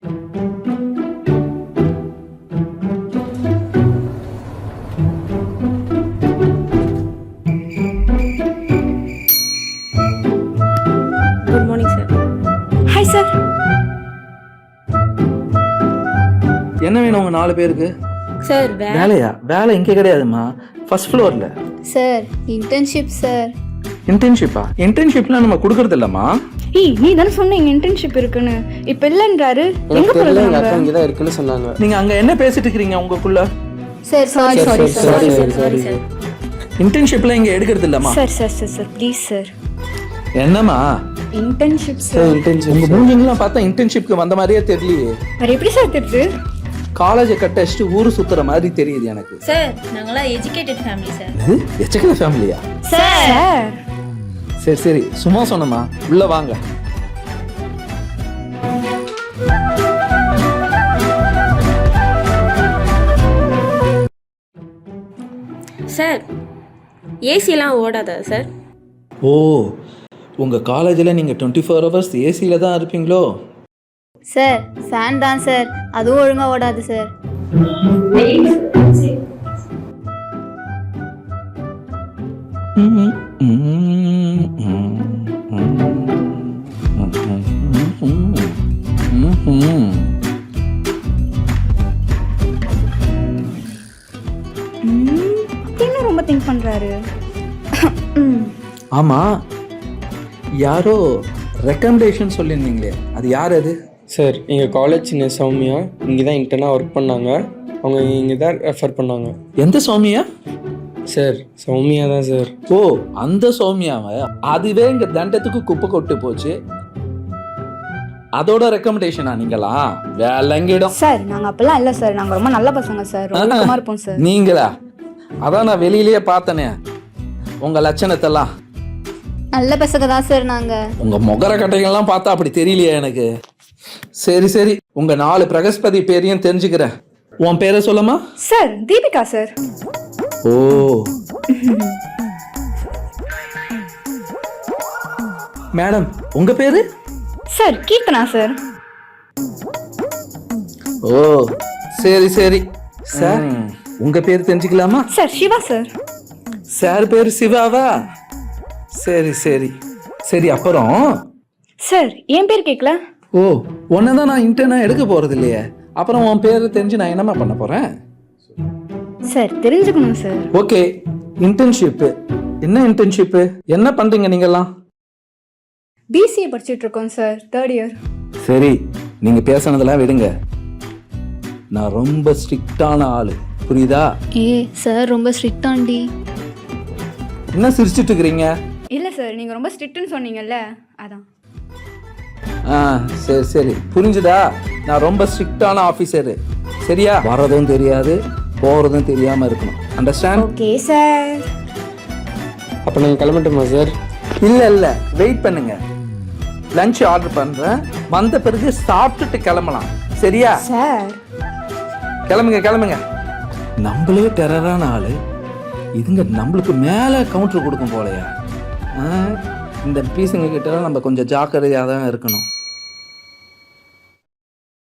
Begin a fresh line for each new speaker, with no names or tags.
Good morning sir.
Hi sir.
என்ன வேணும் உங்க 4 பேருக்கு?
சார்
வேலையா? வேலை இங்கே கிடையாதுமா, ஃபர்ஸ்ட் ஃப்ளோர்ல.
Sir internship sir.
இன்டர்ன்ஷிப்பா? இன்டர்ன்ஷிப்லாம் நம்ம கொடுக்கறது இல்லம்மா.
ஏய், நீ தானே சொன்ன இங்க இன்டர்ன்ஷிப் இருக்குன்னு. இப்போ இல்லன்றாரு. எங்க போறது?
எங்க அக்கா இங்க தான் இருக்குன்னு சொன்னாங்க.
நீங்க அங்க என்ன பேசிட்டு இருக்கீங்க உங்களுக்குள்ள?
Sir sorry sorry
sorry sir sorry sir.
இன்டர்ன்ஷிப்லாம் இங்க எடுக்கிறது இல்லம்மா.
Sir sir sir sir please sir.
என்னம்மா
இன்டர்ன்ஷிப்
சார்
சார்.
இன்டர்ன்ஷிப்
உங்க மூஞ்சிங்கெல்லாம் பார்த்தா இன்டர்ன்ஷிப்க்கு வந்த மாதிரியே தெரியலையே.
வேற எப்படி சார் தெரியுது?
காலேஜை கட்டடிச்சுட்டு ஊரு சுத்துற மாதிரி தெரியுது எனக்கு.
சார் நாங்களாம் எஜுகேட்டட் ஃபேமிலி சார்.
இது எச்சக்கல ஃபேமிலியா?
சார்
சரி சரி, சும்மா சொன்னமா, உள்ள வாங்க.
Sir ஏசிலாம் ஓடாதா sir?
ஓ, உங்க காலேஜில் நீங்க 24 hours ஏசியில தான் இருப்பீங்களோ?
சார் ஃபேன் தான் சார், அதுவும் ஒழுங்கா ஓடாது சார்.
என்ன ரொம்ப திங்க் பண்றாரு?
ஆமா, யாரோ ரெக்கமெண்டேஷன் சொல்லியிருந்தீங்களே, அது யார் அது?
சார் எங்க காலேஜ் சின்ன சௌமியா இங்கே தான் இன்டர்னாக ஒர்க் பண்ணாங்க. அவங்க இங்கே தான் ரெஃபர் பண்ணாங்க.
எந்த சௌமியா?
சார் சௌமியா தான் சார்.
ஓ, அந்த சௌமியாவை? அதுவே இங்க தண்டத்துக்கு குப்பை கொட்டு போச்சு, அதோட ரெக்கமெண்டேஷனா நீங்களா? வேலைங்கிடும்
சார் நாங்க அப்பெல்லாம் இல்ல சார், நாங்க ரொம்ப நல்ல பசங்க சார், ஒழுக்கமா இருப்போம் சார்.
நீங்களா? அதான் நான் வெளியிலேயே பார்த்தனே உங்க லட்சணத்தெல்லாம்.
நல்ல பசங்க தான் சார் நாங்க.
உங்க முகர கட்டைகள்லாம் பார்த்தா அப்படி தெரியலையா எனக்கு? சரி சரி, உங்க 4 பிரகஸ்பதி பேரையும் தெரிஞ்சுக்கிறேன். உன் பேரை சொல்லமா?
Sir Deepika sir.
ஓ, மேடம் உங்க பேரு?
Sir Keerthana sir.
ஓ சரி சரி. சார் உங்க பேர் தெரிஞ்சுக்கலாமா?
Sir Siva sir.
சார் பேர் சிவாவா? சரி சரி சரி. அப்புறம்
சார் என் பேர் கேட்கல.
ஓ, உன்னதான் நான் இன்டர்னா எடுக்க போறது இல்லையே, அப்புறம் உன் பேர் தெரிஞ்சு நான் என்னமா பண்ண போறேன்?
சார் தெரிஞ்சுக்கணும் சார்.
Okay, internship. என்ன இன்டர்ன்ஷிப்? என்ன பண்றீங்க நீங்கெல்லாம்?
பிசிஏ படிச்சுட்டு இருக்கோம் சார், 3rd year.
சரி, நீங்க பேசுனதெல்லாம் விடுங்க. நான் ரொம்ப ஸ்ட்ரிக்டான ஆளு, புரியுதா?
சார் ரொம்ப ஸ்ட்ரிக்ட் ஆண்டி.
என்ன சிரிச்சிட்டு இருக்கிறீங்க?
இல்ல சார், நீங்க ரொம்ப ஸ்ட்ரிக்ட்னு சொன்னீங்கல்ல, அதான்.
சரி சரி, புரிஞ்சுதா? நான் ரொம்ப ஸ்ட்ரிக்டான ஆஃபீஸரு, சரியா? வரதும் தெரியாது போறதும் தெரியாம இருக்கணும், அண்டர்ஸ்டாண்ட்?
Okay sir.
அப்போ நாங்கள் கிளம்பட்டுமா சார்?
இல்ல இல்ல, வெயிட் பண்ணுங்க. லஞ்ச் ஆர்டர் பண்றேன், வந்த பிறகு சாப்பிட்டுட்டு கிளம்பலாம், சரியா?
சார்
கிளம்புங்க கிளம்புங்க. நம்மளே டெரரான ஆளு, இதுங்க நம்மளுக்கு மேல கவுண்டர் கொடுக்கும் போலையா? இந்த பீஸுங்க கிட்ட நம்ம கொஞ்சம் ஜாக்கிரதையாக தான் இருக்கணும்.